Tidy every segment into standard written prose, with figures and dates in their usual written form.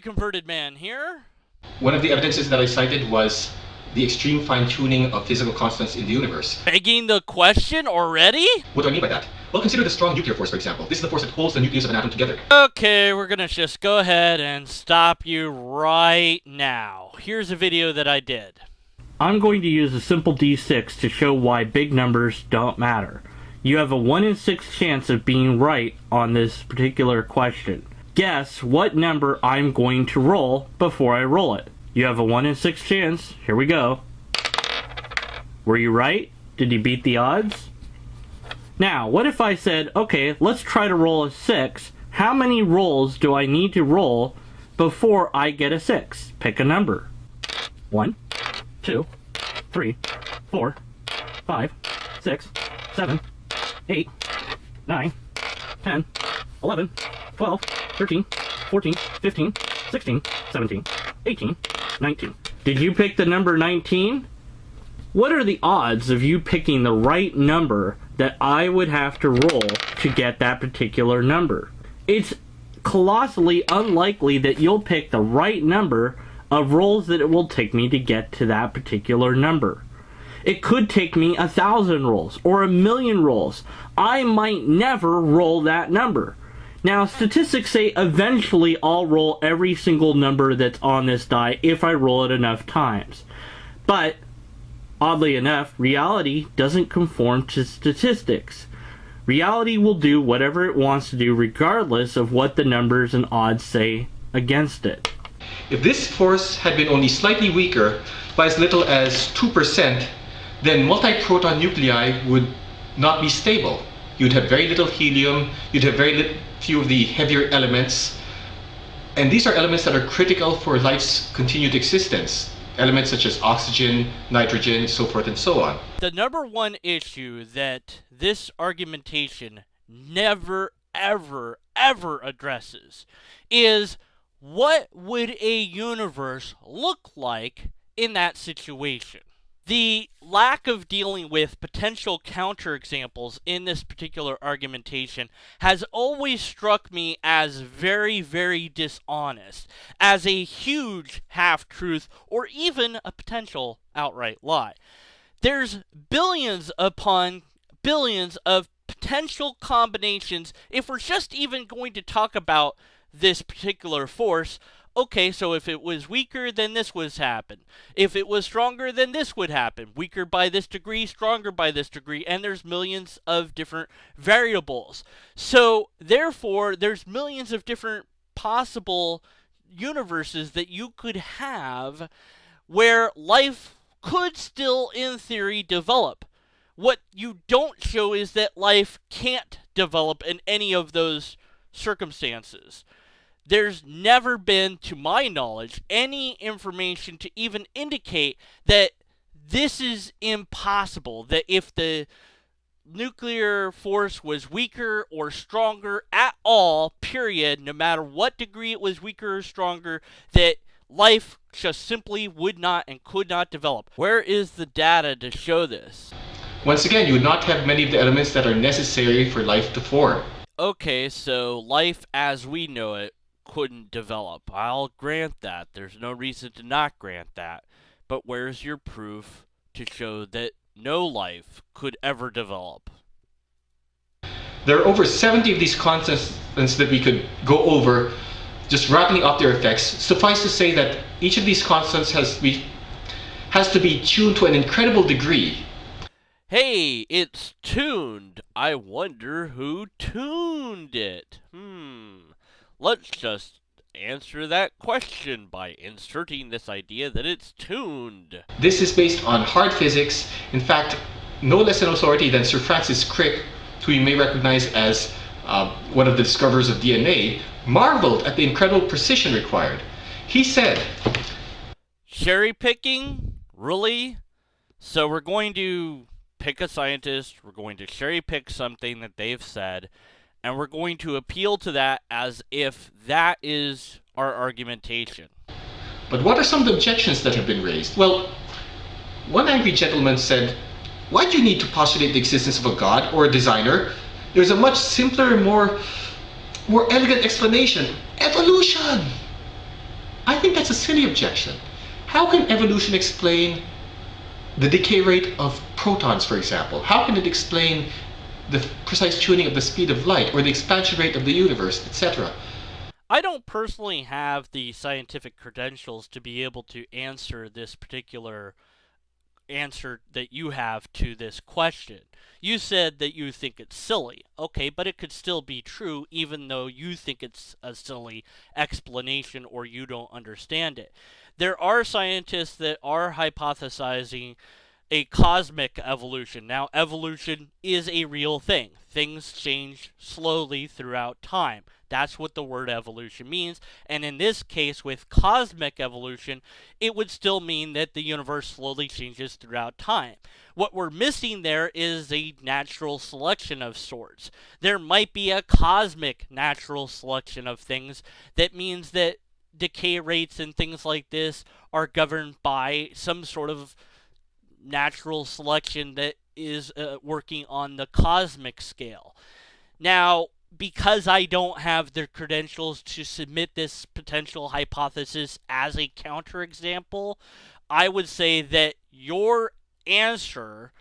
converted man here. One of the evidences that I cited was the extreme fine-tuning of physical constants in the universe. Begging the question already? What do I mean by that? Well, consider the strong nuclear force, for example. This is the force that holds the nucleus of an atom together. Okay, we're gonna just go ahead and stop you right now. Here's a video that I did. I'm going to use a simple d6 to show why big numbers don't matter. You have a 1 in 6 chance of being right on this particular question. Guess what number I'm going to roll before I roll it. You have a 1 in 6 chance. Here we go. Were you right? Did you beat the odds? Now, what if I said, okay, let's try to roll a 6. How many rolls do I need to roll before I get a 6? Pick a number. 1, 2, 3, 4, 5, 6, 7, 8, 9, 10, 11, 12, 13, 14, 15, 16, 17, 18, 19. Did you pick the number 19? What are the odds of you picking the right number that I would have to roll to get that particular number? It's colossally unlikely that you'll pick the right number of rolls that it will take me to get to that particular number. It could take me 1,000 rolls or 1,000,000 rolls. I might never roll that number. Now, statistics say eventually I'll roll every single number that's on this die if I roll it enough times. But, oddly enough, reality doesn't conform to statistics. Reality will do whatever it wants to do regardless of what the numbers and odds say against it. If this force had been only slightly weaker, by as little as 2%, then multi-proton nuclei would not be stable. You'd have very little helium, you'd have very few of the heavier elements, and these are elements that are critical for life's continued existence. Elements such as oxygen, nitrogen, so forth and so on. The number one issue that this argumentation never, ever, ever addresses is what would a universe look like in that situation? The lack of dealing with potential counterexamples in this particular argumentation has always struck me as very, very dishonest, as a huge half-truth, or even a potential outright lie. There's billions upon billions of potential combinations if we're just even going to talk about this particular force. Okay, so if it was weaker, then this would happen. If it was stronger, then this would happen. Weaker by this degree, stronger by this degree, and there's millions of different variables. So, therefore, there's millions of different possible universes that you could have where life could still, in theory, develop. What you don't show is that life can't develop in any of those circumstances. There's never been, to my knowledge, any information to even indicate that this is impossible, that if the nuclear force was weaker or stronger at all, period, no matter what degree it was weaker or stronger, that life just simply would not and could not develop. Where is the data to show this? Once again, you would not have many of the elements that are necessary for life to form. Okay, so life as we know it couldn't develop. I'll grant that. There's no reason to not grant that. But where's your proof to show that no life could ever develop? There are over 70 of these constants that we could go over, just rattling off their effects. Suffice to say that each of these constants has to be tuned to an incredible degree. Hey, it's tuned. I wonder who tuned it. Let's just answer that question by inserting this idea that it's tuned. This is based on hard physics. In fact, no less an authority than Sir Francis Crick, who you may recognize as one of the discoverers of DNA, marveled at the incredible precision required. He said, cherry picking? Really? So we're going to pick a scientist, we're going to cherry pick something that they've said, and we're going to appeal to that as if that is our argumentation. But what are some of the objections that have been raised? Well, one angry gentleman said, why do you need to postulate the existence of a god or a designer? There's a much simpler, more elegant explanation. Evolution! I think that's a silly objection. How can evolution explain the decay rate of protons, for example? How can it explain the precise tuning of the speed of light or the expansion rate of the universe, etc.? I don't personally have the scientific credentials to be able to answer this particular answer that you have to this question. You said that you think it's silly. Okay, but it could still be true even though you think it's a silly explanation or you don't understand it. There are scientists that are hypothesizing a cosmic evolution. Now, evolution is a real thing. Things change slowly throughout time. That's what the word evolution means. And in this case, with cosmic evolution, it would still mean that the universe slowly changes throughout time. What we're missing there is a natural selection of sorts. There might be a cosmic natural selection of things that means that decay rates and things like this are governed by some sort of natural selection that is working on the cosmic scale. Now, because I don't have the credentials to submit this potential hypothesis as a counterexample, I would say that your answer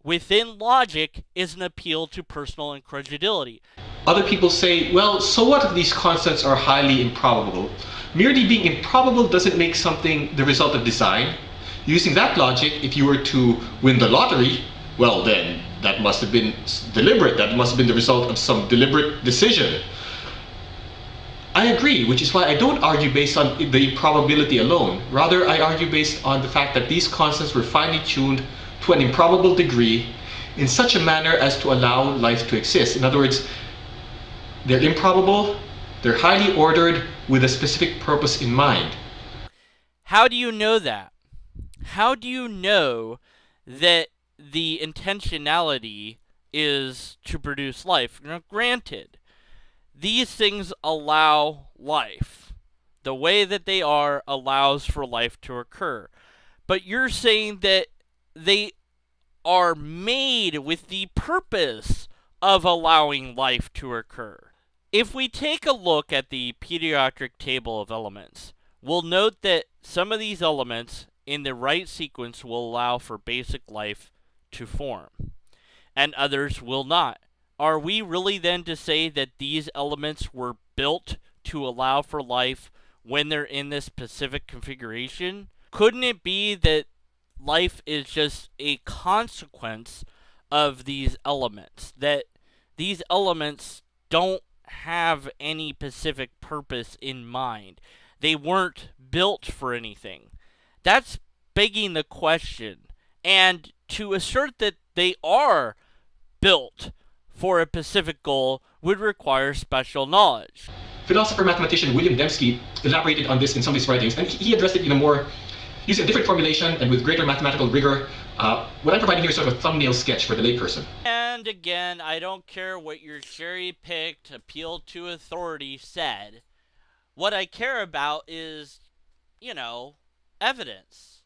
within logic is an appeal to personal incredulity. Other people say, well, so what if these constants are highly improbable? Merely being improbable doesn't make something the result of design. Using that logic, if you were to win the lottery, well then, that must have been deliberate. That must have been the result of some deliberate decision. I agree, which is why I don't argue based on the improbability alone. Rather, I argue based on the fact that these constants were finely tuned to an improbable degree in such a manner as to allow life to exist. In other words, they're improbable, they're highly ordered with a specific purpose in mind. How do you know that? How do you know that the intentionality is to produce life? Now, granted, these things allow life. The way that they are allows for life to occur. But you're saying that they are made with the purpose of allowing life to occur. If we take a look at the periodic table of elements, we'll note that some of these elements in the right sequence will allow for basic life to form, and others will not. Are we really then to say that these elements were built to allow for life when they're in this specific configuration? Couldn't it be that life is just a consequence of these elements? That these elements don't have any specific purpose in mind. They weren't built for anything. That's begging the question. And to assert that they are built for a specific goal would require special knowledge. Philosopher-mathematician William Dembski elaborated on this in some of his writings, and he addressed it in a more, using a different formulation and with greater mathematical rigor. What I'm providing here is sort of a thumbnail sketch for the layperson. And again, I don't care what your cherry-picked appeal to authority said. What I care about is, evidence.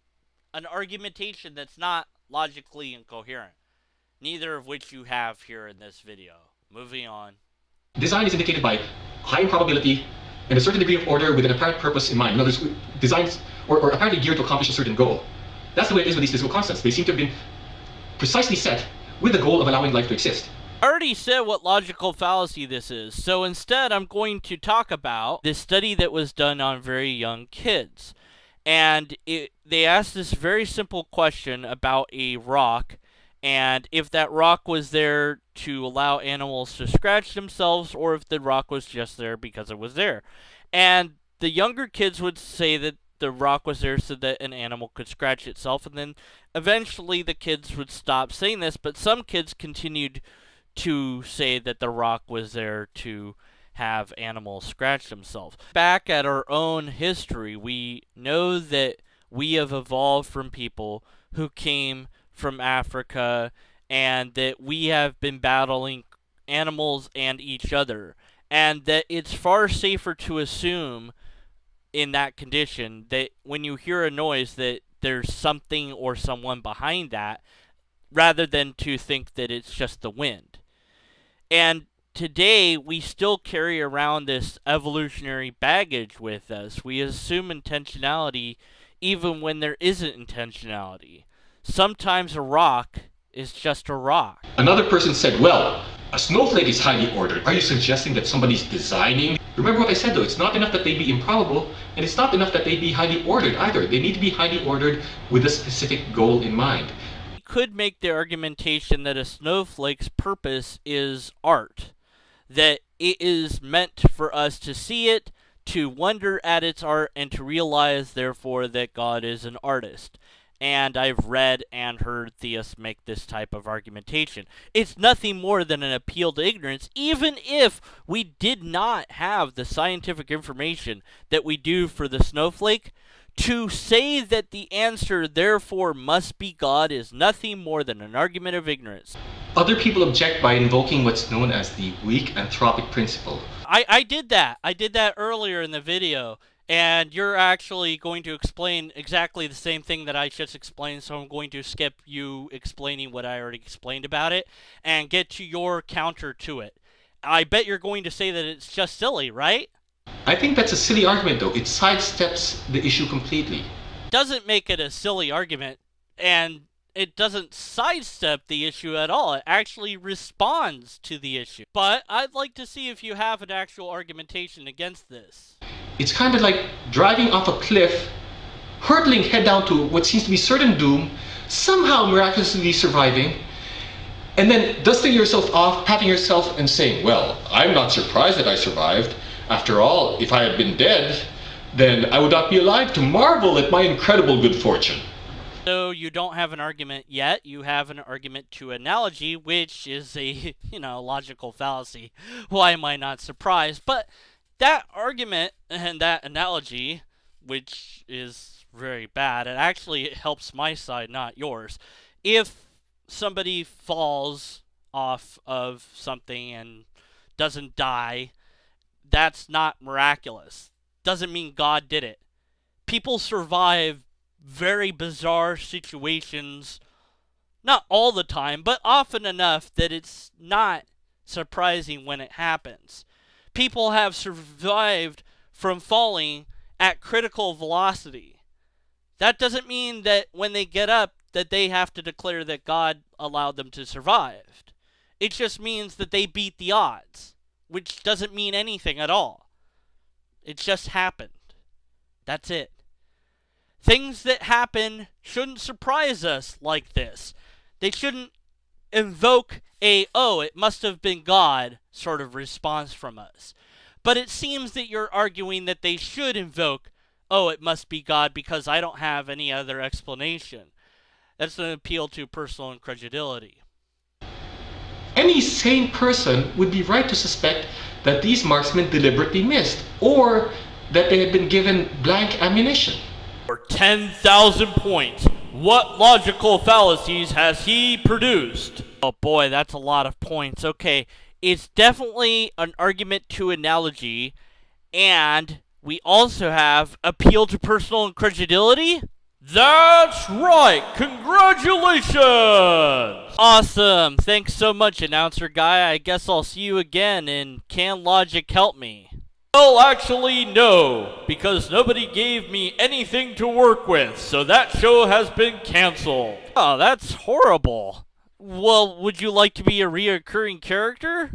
An argumentation that's not logically incoherent. Neither of which you have here in this video. Moving on. Design is indicated by high improbability and a certain degree of order with an apparent purpose in mind. In other words, designs or apparently geared to accomplish a certain goal. That's the way it is with these physical constants. They seem to have been precisely set with the goal of allowing life to exist. I already said what logical fallacy this is, so instead I'm going to talk about this study that was done on very young kids. And they asked this very simple question about a rock, and if that rock was there to allow animals to scratch themselves, or if the rock was just there because it was there. And the younger kids would say that the rock was there so that an animal could scratch itself, and then eventually the kids would stop saying this, but some kids continued to say that the rock was there to have animals scratch themselves. Back at our own history, we know that we have evolved from people who came from Africa, and that we have been battling animals and each other, and that it's far safer to assume in that condition that when you hear a noise that there's something or someone behind that, rather than to think that it's just the wind. And today we still carry around this evolutionary baggage with us. We assume intentionality even when there isn't intentionality. Sometimes a rock is just a rock. Another person said, well, a snowflake is highly ordered. Are you suggesting that somebody's designing? Remember what I said though, it's not enough that they be improbable, and it's not enough that they be highly ordered either. They need to be highly ordered with a specific goal in mind. You could make the argumentation that a snowflake's purpose is art, that it is meant for us to see it, to wonder at its art, and to realize, therefore, that God is an artist. And I've read and heard theists make this type of argumentation. It's nothing more than an appeal to ignorance, even if we did not have the scientific information that we do for the snowflake. To say that the answer, therefore, must be God is nothing more than an argument of ignorance. Other people object by invoking what's known as the weak anthropic principle. I did that. I did that earlier in the video. And you're actually going to explain exactly the same thing that I just explained, so I'm going to skip you explaining what I already explained about it and get to your counter to it. I bet you're going to say that it's just silly, right? I think that's a silly argument though. It sidesteps the issue completely. Doesn't make it a silly argument, and it doesn't sidestep the issue at all. It actually responds to the issue. But I'd like to see if you have an actual argumentation against this. It's kind of like driving off a cliff, hurtling head down to what seems to be certain doom, somehow miraculously surviving, and then dusting yourself off, patting yourself and saying, well, I'm not surprised that I survived. After all, if I had been dead, then I would not be alive to marvel at my incredible good fortune. So you don't have an argument yet. You have an argument to analogy, which is a, logical fallacy. Why am I not surprised? But that argument and that analogy, which is very bad, it actually helps my side, not yours. If somebody falls off of something and doesn't die, that's not miraculous. Doesn't mean God did it. People survive very bizarre situations, not all the time, but often enough that it's not surprising when it happens. People have survived from falling at critical velocity. That doesn't mean that when they get up that they have to declare that God allowed them to survive. It just means that they beat the odds, which doesn't mean anything at all. It just happened. That's it. Things that happen shouldn't surprise us like this. They shouldn't invoke it must have been God sort of response from us. But it seems that you're arguing that they should invoke, it must be God because I don't have any other explanation. That's an appeal to personal incredulity. Any sane person would be right to suspect that these marksmen deliberately missed, or that they had been given blank ammunition. For 10,000 points, what logical fallacies has he produced? Oh boy, that's a lot of points. Okay, it's definitely an argument to analogy, and we also have appeal to personal incredulity. That's right! Congratulations! Awesome! Thanks so much, announcer guy. I guess I'll see you again in Can Logic Help Me? Well, actually, no, because nobody gave me anything to work with, so that show has been canceled. Oh, that's horrible. Well, would you like to be a reoccurring character?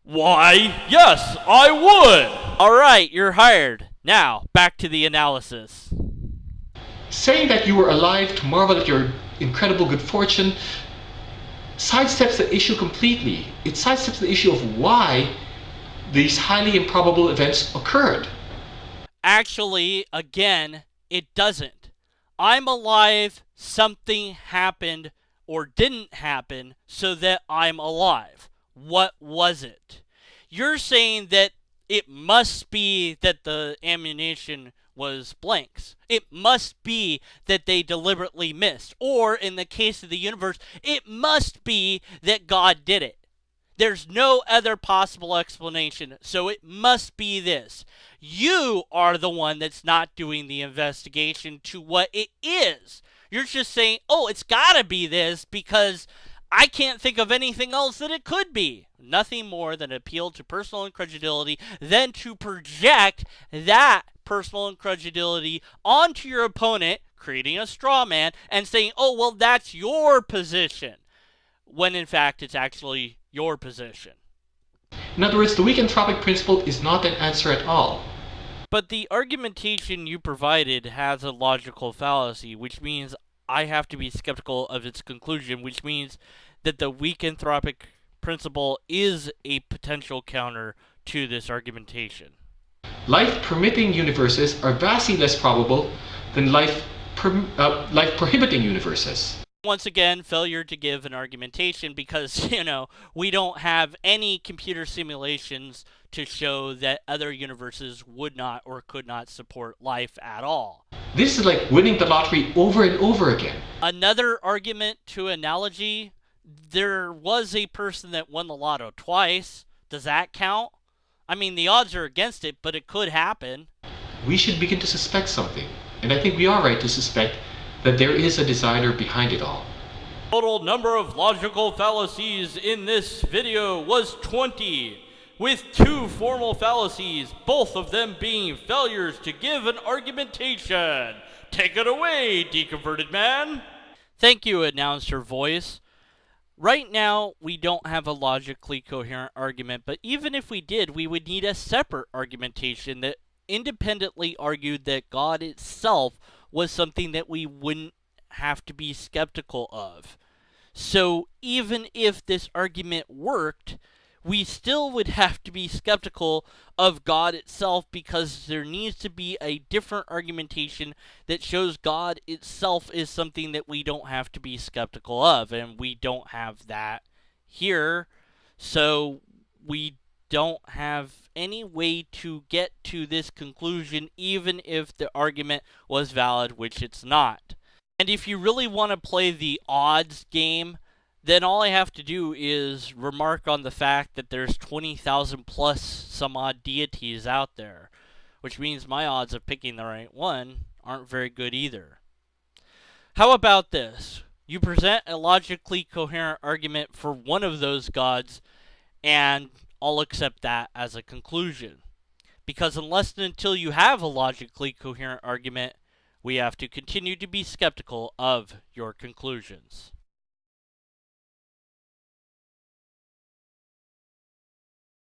Why, yes, I would! Alright, you're hired. Now, back to the analysis. Saying that you were alive to marvel at your incredible good fortune sidesteps the issue completely. It sidesteps the issue of why these highly improbable events occurred. Actually, again, it doesn't. I'm alive, something happened or didn't happen so that I'm alive. What was it? You're saying that it must be that the ammunition was blanks. It must be that they deliberately missed. Or, in the case of the universe, it must be that God did it. There's no other possible explanation, so it must be this. You are the one that's not doing the investigation to what it is. You're just saying, it's gotta be this because I can't think of anything else that it could be. Nothing more than an appeal to personal incredulity than to project that personal incredulity onto your opponent, creating a straw man, and saying, oh, well, that's your position, when in fact it's actually your position. In other words, the weak anthropic principle is not an answer at all. But the argumentation you provided has a logical fallacy, which means I have to be skeptical of its conclusion, which means that the weak anthropic principle is a potential counter to this argumentation. Life-permitting universes are vastly less probable than life-prohibiting universes. Once again, failure to give an argumentation because, we don't have any computer simulations to show that other universes would not or could not support life at all. This is like winning the lottery over and over again. Another argument to analogy, there was a person that won the lotto twice. Does that count? I mean, the odds are against it, but it could happen. We should begin to suspect something, and I think we are right to suspect that there is a designer behind it all. Total number of logical fallacies in this video was 20, with 2 formal fallacies, both of them being failures to give an argumentation. Take it away, deconverted man. Thank you, announcer voice. Right now, we don't have a logically coherent argument, but even if we did, we would need a separate argumentation that independently argued that God itself was something that we wouldn't have to be skeptical of. So even if this argument worked, we still would have to be skeptical of God itself because there needs to be a different argumentation that shows God itself is something that we don't have to be skeptical of, and we don't have that here, so we don't have any way to get to this conclusion even if the argument was valid, which it's not. And if you really want to play the odds game, then all I have to do is remark on the fact that there's 20,000 plus some odd deities out there, which means my odds of picking the right one aren't very good either. How about this? You present a logically coherent argument for one of those gods, and I'll accept that as a conclusion. Because unless and until you have a logically coherent argument, we have to continue to be skeptical of your conclusions.